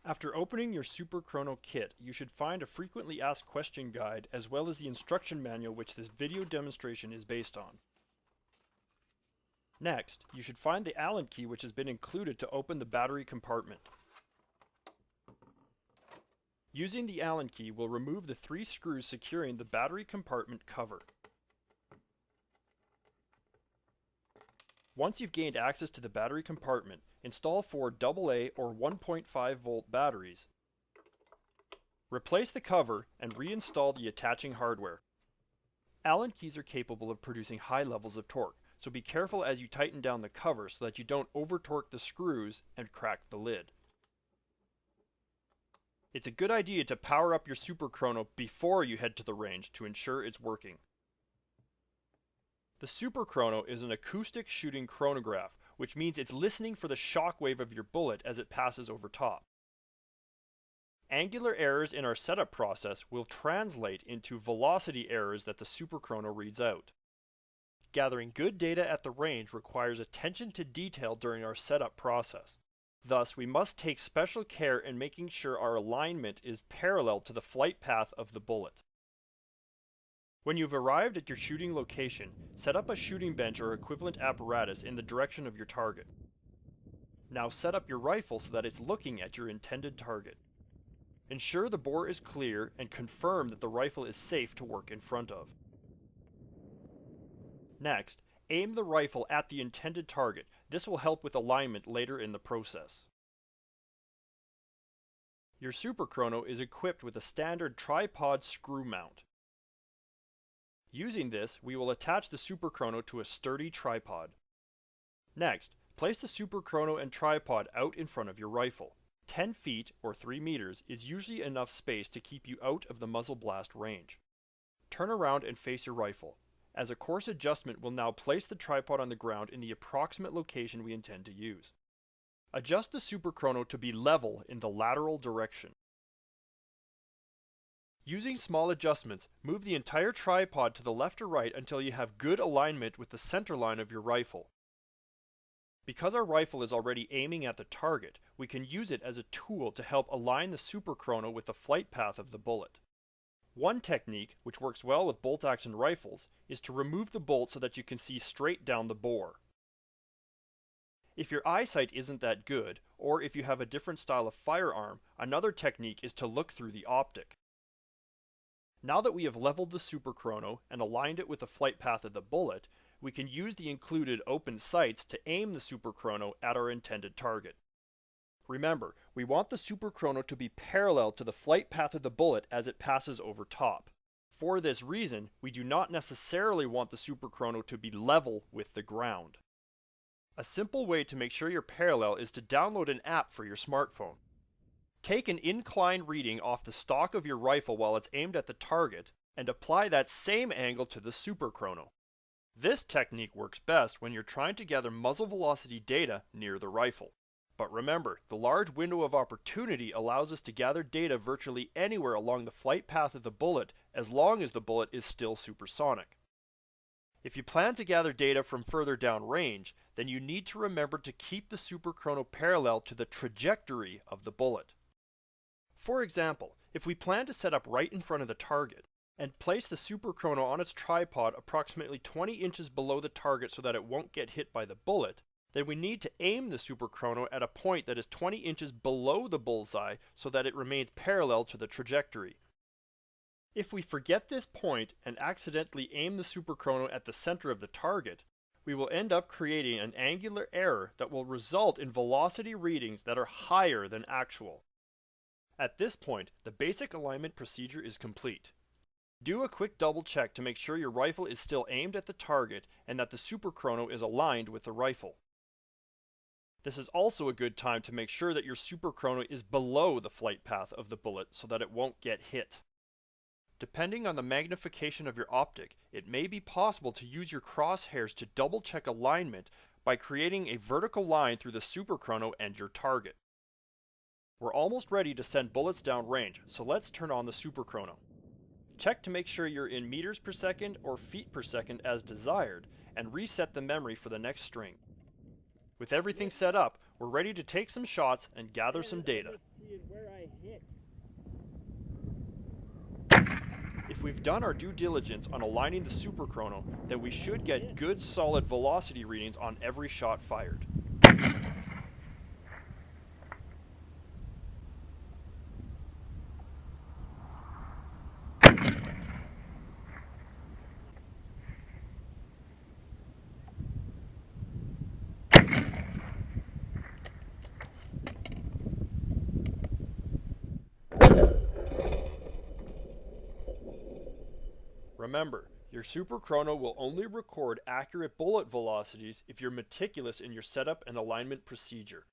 After opening your SuperChrono kit, you should find a frequently asked question guide as well as the instruction manual which this video demonstration is based on. Next, you should find the Allen key which has been included to open the battery compartment. Using the Allen key will remove the 3 screws securing the battery compartment cover. Once you've gained access to the battery compartment, install 4 AA or 1.5 volt batteries. Replace the cover and reinstall the attaching hardware. Allen keys are capable of producing high levels of torque, so be careful as you tighten down the cover so that you don't over-torque the screws and crack the lid. It's a good idea to power up your SuperChrono before you head to the range to ensure it's working. The SuperChrono is an acoustic shooting chronograph, which means it's listening for the shock wave of your bullet as it passes over top. Angular errors in our setup process will translate into velocity errors that the SuperChrono reads out. Gathering good data at the range requires attention to detail during our setup process. Thus, we must take special care in making sure our alignment is parallel to the flight path of the bullet. When you've arrived at your shooting location, set up a shooting bench or equivalent apparatus in the direction of your target. Now set up your rifle so that it's looking at your intended target. Ensure the bore is clear and confirm that the rifle is safe to work in front of. Next, aim the rifle at the intended target. This will help with alignment later in the process. Your SuperChrono is equipped with a standard tripod screw mount. Using this, we will attach the SuperChrono to a sturdy tripod. Next, place the SuperChrono and tripod out in front of your rifle. 10 feet or 3 meters is usually enough space to keep you out of the muzzle blast range. Turn around and face your rifle. As a course adjustment, we'll now place the tripod on the ground in the approximate location we intend to use. Adjust the SuperChrono to be level in the lateral direction. Using small adjustments, move the entire tripod to the left or right until you have good alignment with the center line of your rifle. Because our rifle is already aiming at the target, we can use it as a tool to help align the SuperChrono with the flight path of the bullet. One technique, which works well with bolt-action rifles, is to remove the bolt so that you can see straight down the bore. If your eyesight isn't that good, or if you have a different style of firearm, another technique is to look through the optic. Now that we have leveled the SuperChrono and aligned it with the flight path of the bullet, we can use the included open sights to aim the SuperChrono at our intended target. Remember, we want the SuperChrono to be parallel to the flight path of the bullet as it passes over top. For this reason, we do not necessarily want the SuperChrono to be level with the ground. A simple way to make sure you're parallel is to download an app for your smartphone. Take an incline reading off the stock of your rifle while it's aimed at the target, and apply that same angle to the SuperChrono. This technique works best when you're trying to gather muzzle velocity data near the rifle. But remember, the large window of opportunity allows us to gather data virtually anywhere along the flight path of the bullet as long as the bullet is still supersonic. If you plan to gather data from further down range, then you need to remember to keep the SuperChrono parallel to the trajectory of the bullet. For example, if we plan to set up right in front of the target, and place the SuperChrono on its tripod approximately 20 inches below the target so that it won't get hit by the bullet, then we need to aim the SuperChrono at a point that is 20 inches below the bullseye so that it remains parallel to the trajectory. If we forget this point and accidentally aim the SuperChrono at the center of the target, we will end up creating an angular error that will result in velocity readings that are higher than actual. At this point, the basic alignment procedure is complete. Do a quick double check to make sure your rifle is still aimed at the target and that the SuperChrono is aligned with the rifle. This is also a good time to make sure that your SuperChrono is below the flight path of the bullet so that it won't get hit. Depending on the magnification of your optic, it may be possible to use your crosshairs to double check alignment by creating a vertical line through the SuperChrono and your target. We're almost ready to send bullets down range, so let's turn on the SuperChrono. Check to make sure you're in meters per second or feet per second as desired, and reset the memory for the next string. With everything set up, we're ready to take some shots and gather some data. seeing where I hit. If we've done our due diligence on aligning the SuperChrono, then we should get good solid velocity readings on every shot fired. Remember, your SuperChrono will only record accurate bullet velocities if you're meticulous in your setup and alignment procedure.